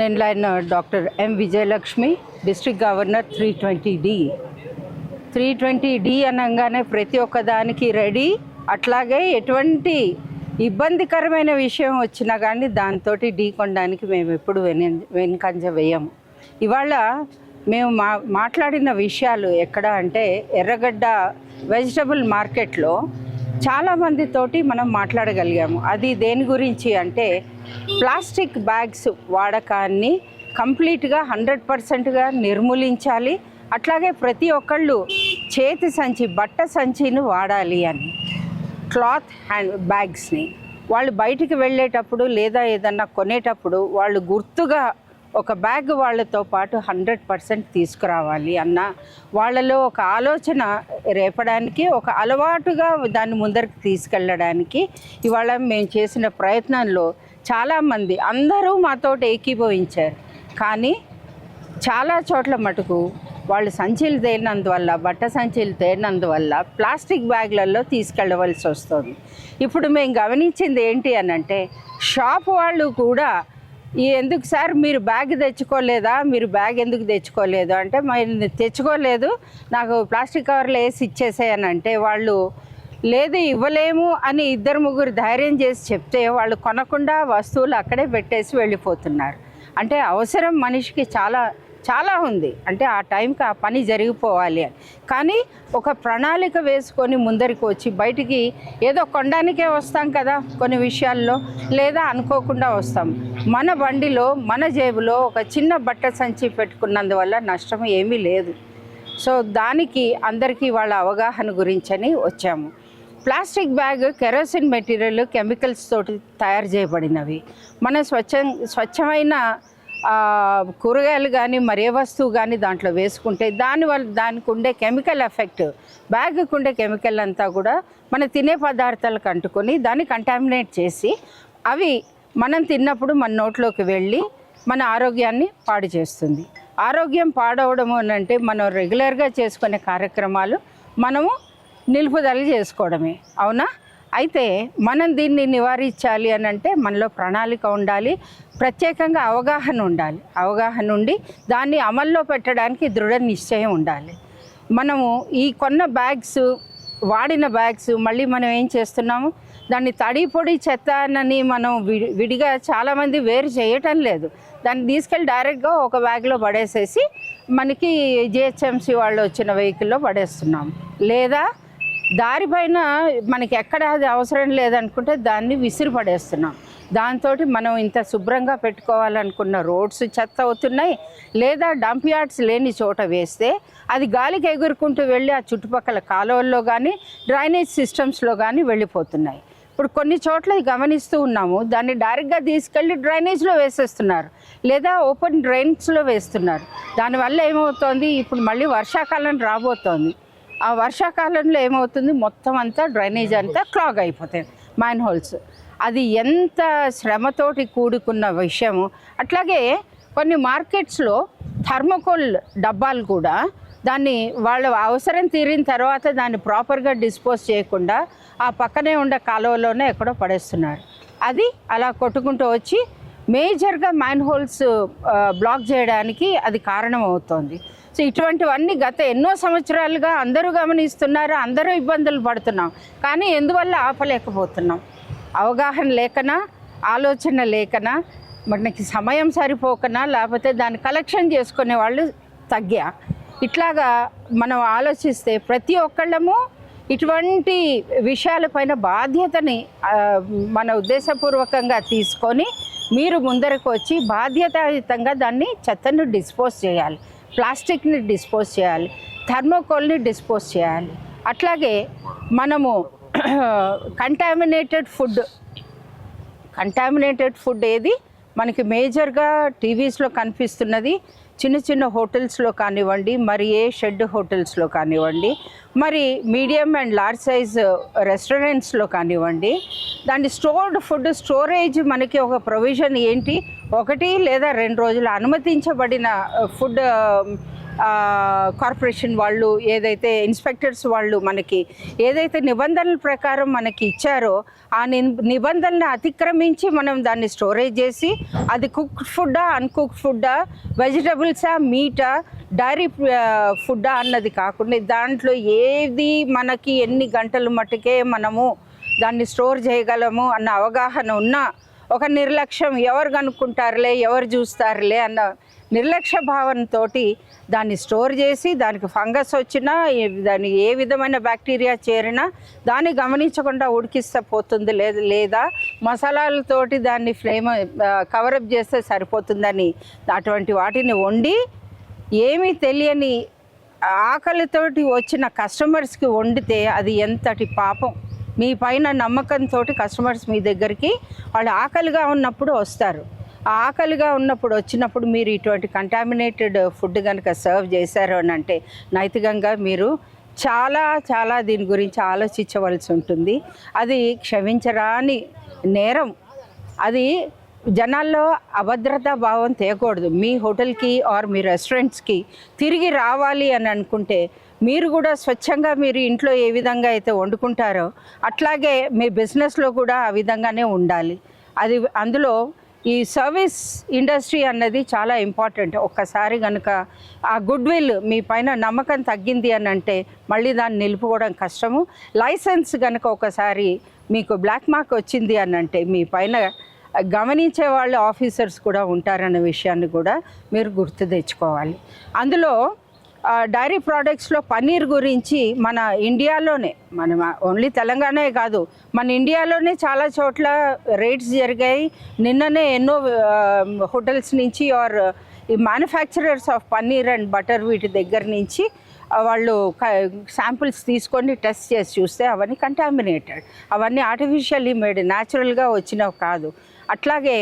నేను doctor M Vijayalakshmi, district governor 320D. 320D అనగానే ప్రతి ఒక్కదానికి రెడీ. అట్లాగే ఎటువంటి ఇబ్బందికరమైన విషయం వచ్చినా కానీ దాంతో ఢీ కొనడానికి మేము ఎప్పుడు వెనుకంజ వేయము. ఇవాళ మేము మాట్లాడిన విషయాలు ఎక్కడ అంటే ఎర్రగడ్డ వెజిటబుల్ మార్కెట్లో చాలామందితోటి మనం మాట్లాడగలిగాము. అది దేని గురించి అంటే ప్లాస్టిక్ బ్యాగ్స్ వాడకాన్ని కంప్లీట్గా 100%గా నిర్మూలించాలి. అట్లాగే ప్రతి ఒక్కళ్ళు చేతి సంచి, బట్ట సంచిని వాడాలి అని, క్లాత్ హ్యాండ్ బ్యాగ్స్ని వాళ్ళు బయటికి వెళ్ళేటప్పుడు లేదా ఏదన్నా కొనేటప్పుడు వాళ్ళు గుర్తుగా ఒక బ్యాగ్ వాళ్ళతో పాటు 100% తీసుకురావాలి అన్న వాళ్ళలో ఒక ఆలోచన రేపడానికి, ఒక అలవాటుగా దాన్ని ముందరికి తీసుకెళ్ళడానికి ఇవాళ మేము చేసిన ప్రయత్నంలో చాలామంది అందరూ మాతోటి ఏకీభవించారు. కానీ చాలా చోట్ల మటుకు వాళ్ళు సంచులు తేలినందువల్ల, బట్ట సంచులు తేలినందువల్ల ప్లాస్టిక్ బ్యాగ్లలో తీసుకెళ్ళవలసి వస్తుంది. ఇప్పుడు మేము గమనించింది ఏంటి అనంటే షాప్ వాళ్ళు కూడా ఎందుకు సార్ మీరు బ్యాగ్ తెచ్చుకోలేదా, మీరు బ్యాగ్ ఎందుకు తెచ్చుకోలేదు అంటే మరి తెచ్చుకోలేదు, నాకు ప్లాస్టిక్ కవర్లు వేసి ఇచ్చేసాయనంటే వాళ్ళు లేదు ఇవ్వలేము అని 2-3 ధైర్యం చేసి చెప్తే వాళ్ళు కొనకుండా వస్తువులు అక్కడే పెట్టేసి వెళ్ళిపోతున్నారు. అంటే అవసరం మనిషికి చాలా ఉంది, అంటే ఆ టైంకి ఆ పని జరిగిపోవాలి అని. కానీ ఒక ప్రణాళిక వేసుకొని ముందరికి వచ్చి బయటికి ఏదో కొనడానికే వస్తాం కదా కొన్ని విషయాల్లో, లేదా అనుకోకుండా వస్తాం. మన బండిలో మన జేబులో ఒక చిన్న బట్ట సంచి పెట్టుకున్నందువల్ల నష్టం ఏమీ లేదు. సో దానికి అందరికీ వాళ్ళ అవగాహన గురించని వచ్చాము. Plastic bag kerosene material, chemicals తోటి తయారు చేయబడినవి. మన స్వచ్ఛమైన కూరగాయలు కానీ మరే వస్తువు కానీ దాంట్లో వేసుకుంటే దానివల్ల దానికి ఉండే కెమికల్ ఎఫెక్ట్, బ్యాగ్కి ఉండే కెమికల్ అంతా కూడా మన తినే పదార్థాలకు అంటుకొని దాన్ని కంటామినేట్ చేసి అవి మనం తిన్నప్పుడు మన నోట్లోకి వెళ్ళి మన ఆరోగ్యాన్ని పాడు చేస్తుంది. ఆరోగ్యం పాడవడము అని అంటే మనం రెగ్యులర్గా చేసుకునే కార్యక్రమాలు మనము నిలుపుదల చేసుకోవడమే, అవునా? అయితే మనం దీన్ని నివారించాలి అని అంటే మనలో ప్రణాళిక ఉండాలి, ప్రత్యేకంగా అవగాహన ఉండాలి. అవగాహన ఉండి దాన్ని అమల్లో పెట్టడానికి దృఢ నిశ్చయం ఉండాలి. మనము ఈ కొన్న బ్యాగ్స్, వాడిన బ్యాగ్స్ మళ్ళీ మనం ఏం చేస్తున్నాము, దాన్ని తడి పొడి చెత్తనని మనం విడిగా చాలామంది వేరు చేయటం లేదు. దాన్ని తీసుకెళ్ళి డైరెక్ట్గా ఒక బ్యాగ్లో పడేసేసి మనకి GHMC వాళ్ళు వచ్చిన వెహికల్లో పడేస్తున్నాం. లేదా దారిపైన మనకి ఎక్కడ అది అవసరం లేదనుకుంటే దాన్ని విసిరి పడేస్తున్నాం. దాంతో మనం ఇంత శుభ్రంగా పెట్టుకోవాలనుకున్న రోడ్స్ చెత్త అవుతున్నాయి. లేదా డంప్ యార్డ్స్ లేని చోట వేస్తే అది గాలికి ఎగురుకుంటూ వెళ్ళి ఆ చుట్టుపక్కల కాలువల్లో కానీ డ్రైనేజ్ సిస్టమ్స్లో కానీ వెళ్ళిపోతున్నాయి. ఇప్పుడు కొన్ని చోట్ల గమనిస్తూ ఉన్నాము, దాన్ని డైరెక్ట్గా తీసుకెళ్ళి డ్రైనేజ్లో వేసేస్తున్నారు, లేదా ఓపెన్ డ్రైన్స్లో వేస్తున్నారు. దానివల్ల ఏమవుతోంది, ఇప్పుడు మళ్ళీ వర్షాకాలం రాబోతోంది. ఆ వర్షాకాలంలో ఏమవుతుంది, మొత్తం అంతా డ్రైనేజ్ అంతా క్లాగ్ అయిపోతాయి, మ్యాన్ హోల్స్. అది ఎంత శ్రమతోటి కూడుకున్న విషయము. అట్లాగే కొన్ని మార్కెట్స్లో థర్మోకోల్ డబ్బాలు కూడా దాన్ని వాళ్ళ అవసరం తీరిన తర్వాత దాన్ని ప్రాపర్గా డిస్పోజ్ చేయకుండా ఆ పక్కనే ఉండే కాలువలోనే ఎక్కడో పడేస్తున్నారు. అది అలా కొట్టుకుంటూ వచ్చి మేజర్గా మ్యాన్ హోల్స్ బ్లాక్ చేయడానికి అది కారణం అవుతోంది. సో ఇటువంటివన్నీ గత ఎన్నో సంవత్సరాలుగా అందరూ గమనిస్తున్నారు, అందరూ ఇబ్బందులు పడుతున్నాం. కానీ ఎందువల్ల ఆపలేకపోతున్నాం? అవగాహన లేకనా, ఆలోచన లేకనా, మనకి సమయం సరిపోకనా, లేకపోతే దాన్ని కలెక్షన్ చేసుకునే వాళ్ళు తగ్గా? ఇట్లాగా మనం ఆలోచిస్తే ప్రతి ఒక్కళ్ళము ఇటువంటి విషయాలపైన బాధ్యతని మన ఉద్దేశపూర్వకంగా తీసుకొని మీరు ముందరకు వచ్చి బాధ్యతాయుతంగా దాన్ని చెత్తను డిస్పోజ్ చేయాలి, ప్లాస్టిక్ని డిస్పోజ్ చేయాలి, థర్మోకోల్ని డిస్పోజ్ చేయాలి. అట్లాగే మనము కంటామినేటెడ్ ఫుడ్ ఏది మనకి మేజర్గా టీవీస్లో కనిపిస్తున్నది, చిన్న చిన్న హోటల్స్లో కానివ్వండి, మరి ఏ షెడ్ హోటల్స్లో కానివ్వండి, మరి మీడియం అండ్ లార్జ్ సైజ్ రెస్టారెంట్స్లో కానివ్వండి, దాన్ని స్టోర్డ్ ఫుడ్ స్టోరేజ్ మనకి ఒక ప్రొవిజన్ ఏంటి, 1 లేదా 2 రోజులు అనుమతించబడిన ఫుడ్ కార్పొరేషన్ వాళ్ళు ఏదైతే ఇన్స్పెక్టర్స్ వాళ్ళు మనకి ఏదైతే నిబంధనల ప్రకారం మనకి ఇచ్చారో ఆ నిబంధనలను అతిక్రమించి మనం దాన్ని స్టోరేజ్ చేసి అది కుక్డ్ ఫుడ్డా అన్కుక్డ్ ఫుడ్డా వెజిటబుల్సా మీటా డైరీ ఫుడ్డా అన్నది కాకుండా దాంట్లో ఏది మనకి ఎన్ని గంటలు మట్టుకే మనము దాన్ని స్టోర్ చేయగలము అన్న అవగాహన ఉన్న ఒక నిర్లక్ష్యం, ఎవరు కనుక్కుంటారులే ఎవరు చూస్తారులే అన్న నిర్లక్ష్య భావనతో దాన్ని స్టోర్ చేసి దానికి ఫంగస్ వచ్చినా దాని ఏ విధమైన బ్యాక్టీరియా చేరినా దాన్ని గమనించకుండా ఉడికిస్తే పోతుంది లేదా మసాలాలతోటి దాన్ని ఫ్లేమ్ కవరప్ చేస్తే సరిపోతుందని అటువంటి వాటిని వండి ఏమీ తెలియని ఆకలితోటి వచ్చిన కస్టమర్స్కి వండితే అది ఎంతటి పాపం. మీ పైన నమ్మకంతో కస్టమర్స్ మీ దగ్గరికి వాళ్ళు ఆకలిగా ఉన్నప్పుడు వస్తారు. ఆ ఆకలిగా ఉన్నప్పుడు వచ్చినప్పుడు మీరు ఇటువంటి కంటామినేటెడ్ ఫుడ్ కనుక సర్వ్ చేశారు అని అంటే నైతికంగా మీరు చాలా దీని గురించి ఆలోచించవలసి ఉంటుంది. అది క్షమించరాని నేరం. అది జనాల్లో అభద్రతా భావం తేయకూడదు. మీ హోటల్కి ఆర్ మీ రెస్టారెంట్స్కి తిరిగి రావాలి అని అనుకుంటే మీరు కూడా స్వచ్ఛంగా మీరు ఇంట్లో ఏ విధంగా అయితే వండుకుంటారో అట్లాగే మీ బిజినెస్లో కూడా ఆ విధంగానే ఉండాలి. అది అందులో ఈ సర్వీస్ ఇండస్ట్రీ అన్నది చాలా ఇంపార్టెంట్. ఒక్కసారి కనుక ఆ గుడ్ విల్ మీ పైన నమ్మకం తగ్గింది అని అంటే మళ్ళీ దాన్ని నిలుపుకోవడం కష్టము. లైసెన్స్ కనుక ఒకసారి మీకు బ్లాక్ మార్క్ వచ్చింది అని అంటే మీ పైన గమనించే వాళ్ళు ఆఫీసర్స్ కూడా ఉంటారన్న విషయాన్ని కూడా మీరు గుర్తు తెచ్చుకోవాలి. అందులో డైరీ ప్రోడక్ట్స్లో పన్నీర్ గురించి మన ఇండియాలోనే, మన ఓన్లీ తెలంగాణే కాదు మన ఇండియాలోనే చాలా చోట్ల రేట్స్ జరిగాయి. నిన్ననే ఎన్నో హోటల్స్ నుంచి ఆర్ ఈ manufacturers of paneer and butter వీటి దగ్గర నుంచి వాళ్ళు శాంపిల్స్ తీసుకొని టెస్ట్ చేసి చూస్తే అవన్నీ కంటామినేటెడ్, అవన్నీ ఆర్టిఫిషియల్లీ మేడ్, న్యాచురల్గా వచ్చినవి కాదు. అట్లాగే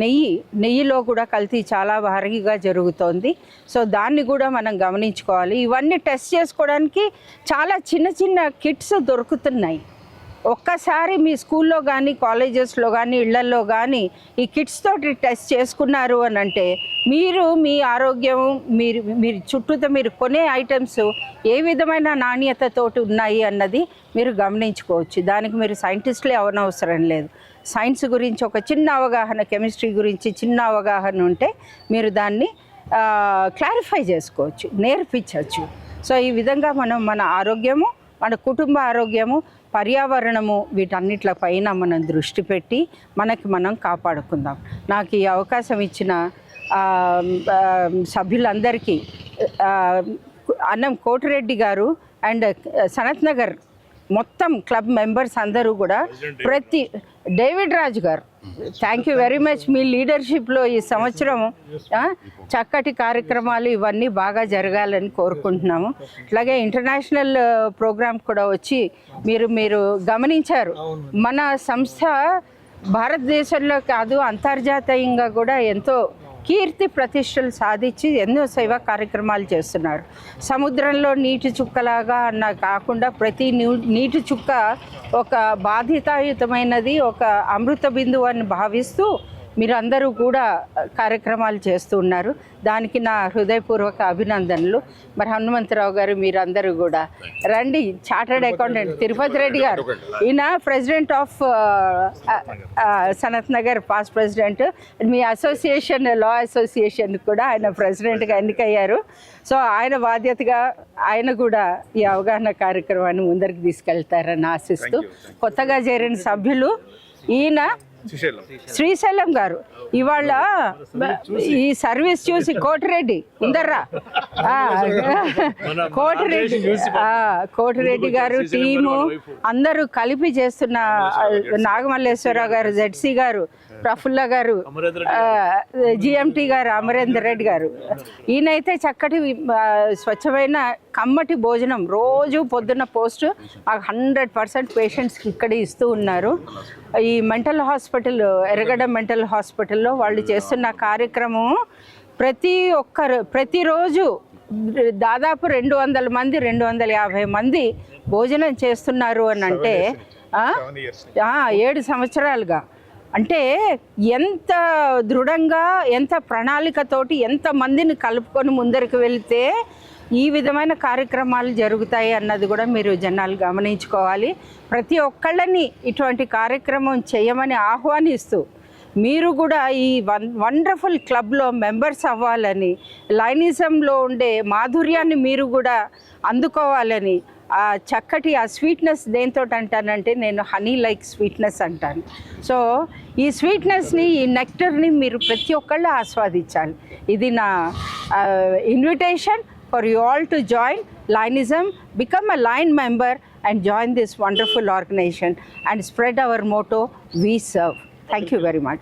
నెయ్యిలో కూడా కల్తీ చాలా భారీగా జరుగుతోంది. సో దాన్ని కూడా మనం గమనించుకోవాలి. ఇవన్నీ టెస్ట్ చేసుకోవడానికి చాలా చిన్న కిట్స్ దొరుకుతున్నాయి. ఒక్కసారి మీ స్కూల్లో కానీ కాలేజెస్లో కానీ ఇళ్లల్లో కానీ ఈ కిట్స్ తోటి టెస్ట్ చేసుకున్నారు అని అంటే మీరు మీ ఆరోగ్యం మీరు చుట్టూతో మీరు కొనే ఐటమ్స్ ఏ విధమైన నాణ్యతతోటి ఉన్నాయి అన్నది మీరు గమనించుకోవచ్చు. దానికి మీరు సైంటిస్టులే అవనవసరం లేదు. సైన్స్ గురించి ఒక చిన్న అవగాహన, కెమిస్ట్రీ గురించి చిన్న అవగాహన ఉంటే మీరు దాన్ని క్లారిఫై చేసుకోవచ్చు, నేర్పించవచ్చు. సో ఈ విధంగా మనం మన ఆరోగ్యము, మన కుటుంబ ఆరోగ్యము, పర్యావరణము వీటన్నిటిపైన మనం దృష్టి పెట్టి మనకి మనం కాపాడుకుందాం. నాకు ఈ అవకాశం ఇచ్చిన సభ్యులందరికీ అన్నం కోటిరెడ్డి గారు అండ్ సనత్ నగర్ మొత్తం క్లబ్ మెంబర్స్ అందరూ కూడా డేవిడ్ రాజు గారు థ్యాంక్ యూ వెరీ మచ్. మీ లీడర్షిప్లో ఈ సంవత్సరం చక్కటి కార్యక్రమాలు ఇవన్నీ బాగా జరగాలని కోరుకుంటున్నాము. అట్లాగే ఇంటర్నేషనల్ ప్రోగ్రామ్ కూడా వచ్చి మీరు గమనించారు. మన సంస్థ భారతదేశంలో కాదు అంతర్జాతీయంగా కూడా ఎంతో కీర్తి ప్రతిష్టలు సాధించి ఎన్నో సేవా కార్యక్రమాలు చేస్తున్నారు. సముద్రంలో నీటి చుక్కలాగా అన్న కాకుండా ప్రతి నీటి చుక్క ఒక బాధ్యతాయుతమైనది, ఒక అమృత బిందువు అని భావిస్తూ మీరందరూ కూడా కార్యక్రమాలు చేస్తూ ఉన్నారు. దానికి నా హృదయపూర్వక అభినందనలు. మరి హనుమంతరావు గారు మీరందరూ కూడా రండి. చార్టర్డ్ అకౌంటెంట్ తిరుపతి రెడ్డి గారు, ఈయన president of Sanath Nagar, past president. Me association, law association కూడా ఆయన ప్రెసిడెంట్గా ఎన్నికయ్యారు. సో ఆయన బాధ్యతగా ఆయన కూడా ఈ అవగాహన కార్యక్రమాన్ని ముందరికి తీసుకెళ్తారని ఆశిస్తూ, కొత్తగా చేరిన సభ్యులు ఈయన శ్రీశైలం గారు ఇవాళ ఈ సర్వీస్ చూసి కోటిరెడ్డి ఉందర్రా కోటిరెడ్డి గారు టీము అందరూ కలిపి చేస్తున్న నాగమల్లేశ్వరరావు గారు, జెడ్సీ గారు, ప్రఫుల్ల గారు, జిఎంటీ గారు, అమరేందర్ రెడ్డి గారు, ఈయనైతే చక్కటి స్వచ్ఛమైన కమ్మటి భోజనం రోజు పొద్దున్న పోస్ట్ 100% పేషెంట్స్కి ఇక్కడే ఇస్తూ ఉన్నారు. ఈ మెంటల్ హాస్పిటల్, ఎర్రగడ్డ మెంటల్ హాస్పిటల్లో వాళ్ళు చేస్తున్న కార్యక్రమం ప్రతిరోజు దాదాపు 200 మంది 250 మంది భోజనం చేస్తున్నారు అని అంటే 7 సంవత్సరాలుగా అంటే ఎంత దృఢంగా, ఎంత ప్రణాళికతోటి, ఎంత మందిని కలుపుకొని ముందరికి వెళ్తే ఈ విధమైన కార్యక్రమాలు జరుగుతాయి అన్నది కూడా మీరు జనాలు గమనించుకోవాలి. ప్రతి ఒక్కళ్ళని ఇటువంటి కార్యక్రమం చేయమని ఆహ్వానిస్తూ మీరు కూడా ఈ వండర్ఫుల్ క్లబ్లో మెంబర్స్ అవ్వాలని, లైనిజంలో ఉండే మాధుర్యాన్ని మీరు కూడా అందుకోవాలని, ఆ చక్కటి ఆ స్వీట్నెస్ దేంతో అంటానంటే నేను హనీ లైక్ స్వీట్నెస్ అంటాను. సో ఈ స్వీట్నెస్ని, ఈ నెక్టర్ని మీరు ప్రతి ఒక్కళ్ళు ఆస్వాదించాలి. ఇది నా invitation for you all to join Lionism, become a Lion member and join this wonderful organization and spread our motto, we serve. Thank you very much.